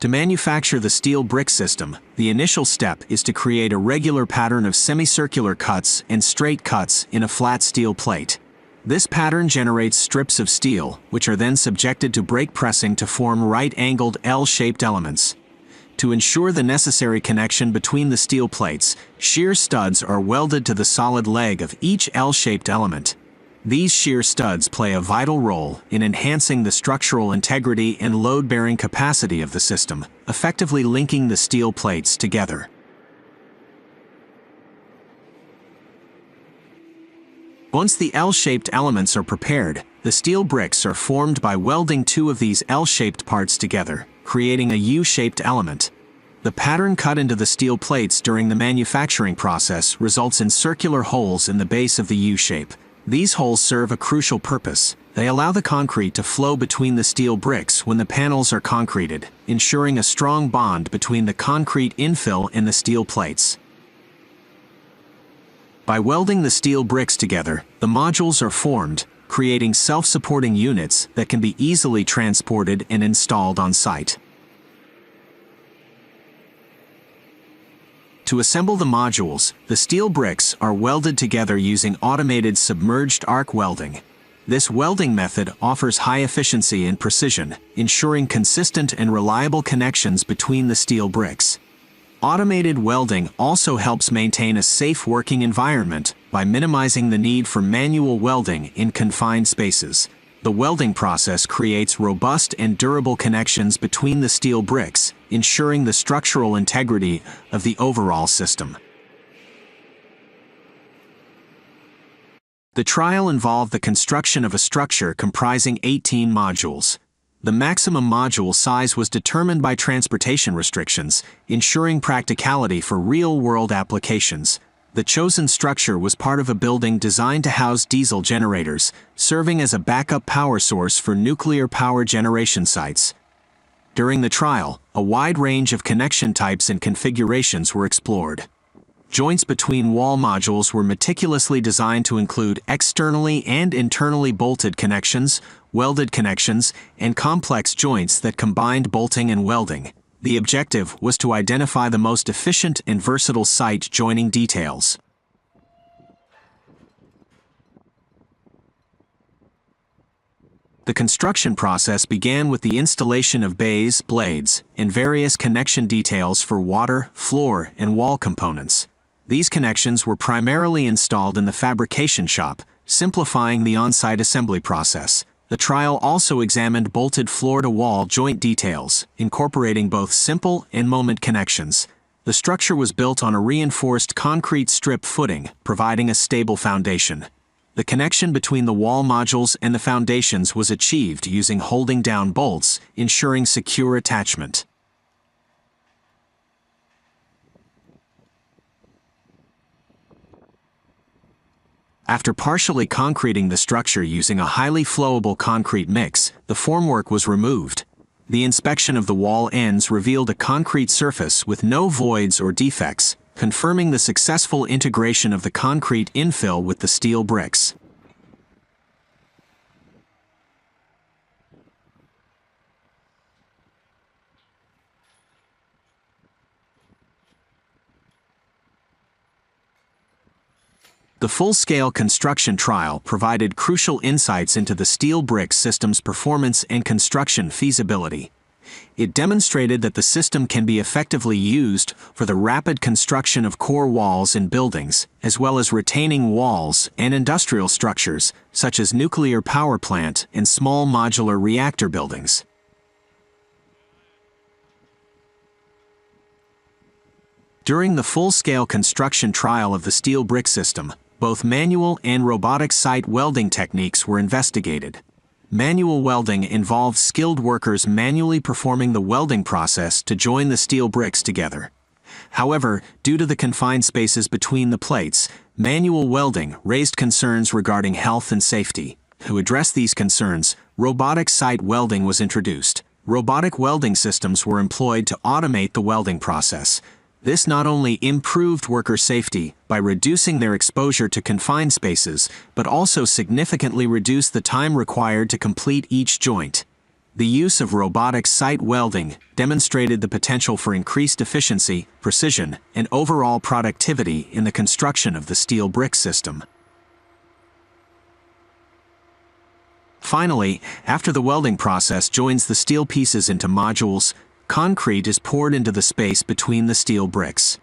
To manufacture the steel brick system, the initial step is to create a regular pattern of semicircular cuts and straight cuts in a flat steel plate. This pattern generates strips of steel, which are then subjected to brake pressing to form right-angled L-shaped elements. To ensure the necessary connection between the steel plates, shear studs are welded to the solid leg of each L-shaped element. These shear studs play a vital role in enhancing the structural integrity and load-bearing capacity of the system, effectively linking the steel plates together. Once the L-shaped elements are prepared, the steel bricks are formed by welding two of these L-shaped parts together, creating a U-shaped element. The pattern cut into the steel plates during the manufacturing process results in circular holes in the base of the U-shape. These holes serve a crucial purpose. They allow the concrete to flow between the steel bricks when the panels are concreted, ensuring a strong bond between the concrete infill and the steel plates. By welding the steel bricks together, the modules are formed, creating self-supporting units that can be easily transported and installed on site. To assemble the modules, the steel bricks are welded together using automated submerged arc welding. This welding method offers high efficiency and precision, ensuring consistent and reliable connections between the steel bricks. Automated welding also helps maintain a safe working environment by minimizing the need for manual welding in confined spaces. The welding process creates robust and durable connections between the steel bricks, ensuring the structural integrity of the overall system. The trial involved the construction of a structure comprising 18 modules. The maximum module size was determined by transportation restrictions, ensuring practicality for real-world applications. The chosen structure was part of a building designed to house diesel generators, serving as a backup power source for nuclear power generation sites. During the trial, a wide range of connection types and configurations were explored. Joints between wall modules were meticulously designed to include externally and internally bolted connections, welded connections, and complex joints that combined bolting and welding. The objective was to identify the most efficient and versatile site joining details. The construction process began with the installation of bays, blades, and various connection details for water, floor, and wall components. These connections were primarily installed in the fabrication shop, simplifying the on-site assembly process. The trial also examined bolted floor-to-wall joint details, incorporating both simple and moment connections. The structure was built on a reinforced concrete strip footing, providing a stable foundation. The connection between the wall modules and the foundations was achieved using holding down bolts, ensuring secure attachment. After partially concreting the structure using a highly flowable concrete mix, the formwork was removed. The inspection of the wall ends revealed a concrete surface with no voids or defects, confirming the successful integration of the concrete infill with the steel bricks. The full-scale construction trial provided crucial insights into the steel brick system's performance and construction feasibility. It demonstrated that the system can be effectively used for the rapid construction of core walls in buildings, as well as retaining walls and industrial structures, such as nuclear power plant and small modular reactor buildings. During the full-scale construction trial of the steel brick system, both manual and robotic site welding techniques were investigated. Manual welding involves skilled workers manually performing the welding process to join the steel bricks together. However, due to the confined spaces between the plates, manual welding raised concerns regarding health and safety. To address these concerns, robotic site welding was introduced. Robotic welding systems were employed to automate the welding process. This not only improved worker safety by reducing their exposure to confined spaces, but also significantly reduced the time required to complete each joint. The use of robotic site welding demonstrated the potential for increased efficiency, precision, and overall productivity in the construction of the steel brick system. Finally, after the welding process joins the steel pieces into modules, concrete is poured into the space between the steel bricks.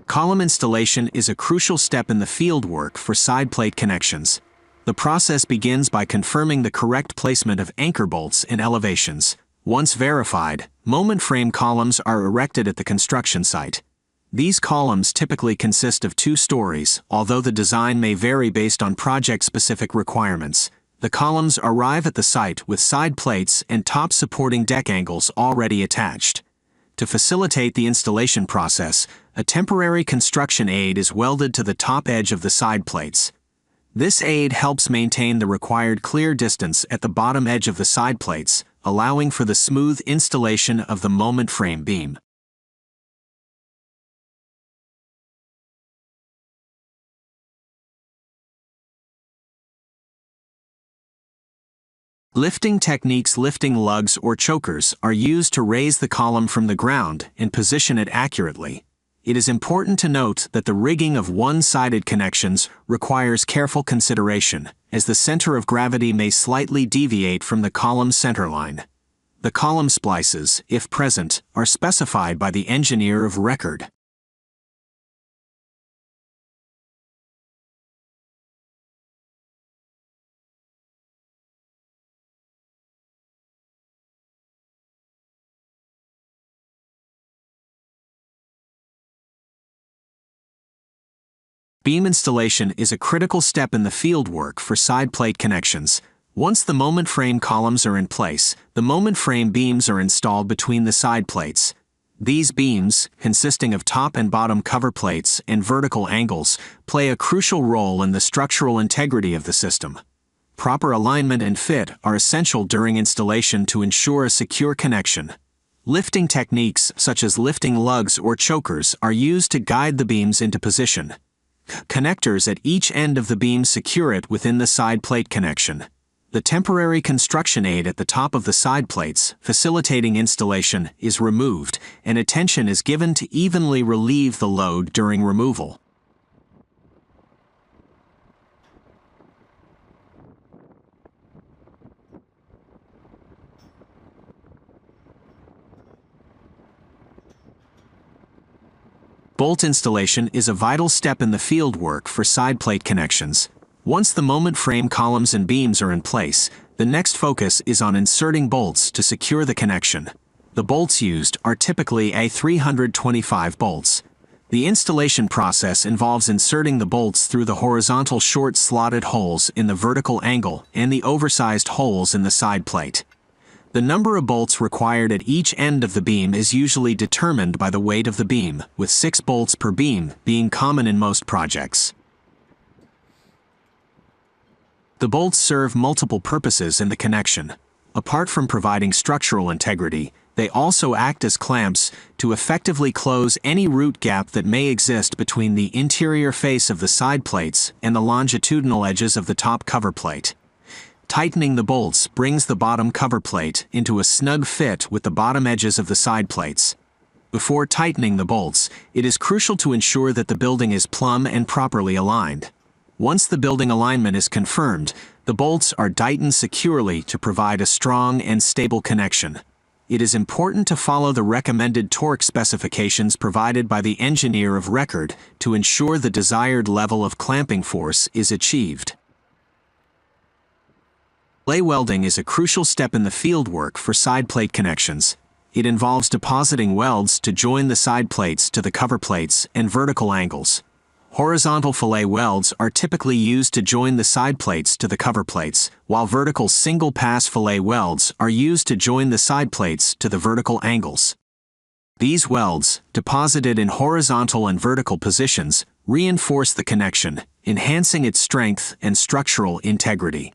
Column installation is a crucial step in the field work for side plate connections. The process begins by confirming the correct placement of anchor bolts and elevations. Once verified, moment frame columns are erected at the construction site. These columns typically consist of 2 stories, although the design may vary based on project-specific requirements. The columns arrive at the site with side plates and top supporting deck angles already attached. To facilitate the installation process, a temporary construction aid is welded to the top edge of the side plates. This aid helps maintain the required clear distance at the bottom edge of the side plates, allowing for the smooth installation of the moment frame beam. Lifting techniques. Lifting lugs or chokers are used to raise the column from the ground and position it accurately. It is important to note that the rigging of one-sided connections requires careful consideration, as the center of gravity may slightly deviate from the column's centerline. The column splices, if present, are specified by the engineer of record. Beam installation is a critical step in the field work for side plate connections. Once the moment frame columns are in place, the moment frame beams are installed between the side plates. These beams, consisting of top and bottom cover plates and vertical angles, play a crucial role in the structural integrity of the system. Proper alignment and fit are essential during installation to ensure a secure connection. Lifting techniques such as lifting lugs or chokers are used to guide the beams into position. Connectors at each end of the beam secure it within the side plate connection. The temporary construction aid at the top of the side plates, facilitating installation, is removed, and attention is given to evenly relieve the load during removal. Bolt installation is a vital step in the field work for side plate connections. Once the moment frame columns and beams are in place, the next focus is on inserting bolts to secure the connection. The bolts used are typically A325 bolts. The installation process involves inserting the bolts through the horizontal short slotted holes in the vertical angle and the oversized holes in the side plate. The number of bolts required at each end of the beam is usually determined by the weight of the beam, with 6 bolts per beam being common in most projects. The bolts serve multiple purposes in the connection. Apart from providing structural integrity, they also act as clamps to effectively close any root gap that may exist between the interior face of the side plates and the longitudinal edges of the top cover plate. Tightening the bolts brings the bottom cover plate into a snug fit with the bottom edges of the side plates. Before tightening the bolts, it is crucial to ensure that the building is plumb and properly aligned. Once the building alignment is confirmed, the bolts are tightened securely to provide a strong and stable connection. It is important to follow the recommended torque specifications provided by the engineer of record to ensure the desired level of clamping force is achieved. Fillet welding is a crucial step in the field work for side plate connections. It involves depositing welds to join the side plates to the cover plates and vertical angles. Horizontal fillet welds are typically used to join the side plates to the cover plates, while vertical single-pass fillet welds are used to join the side plates to the vertical angles. These welds, deposited in horizontal and vertical positions, reinforce the connection, enhancing its strength and structural integrity.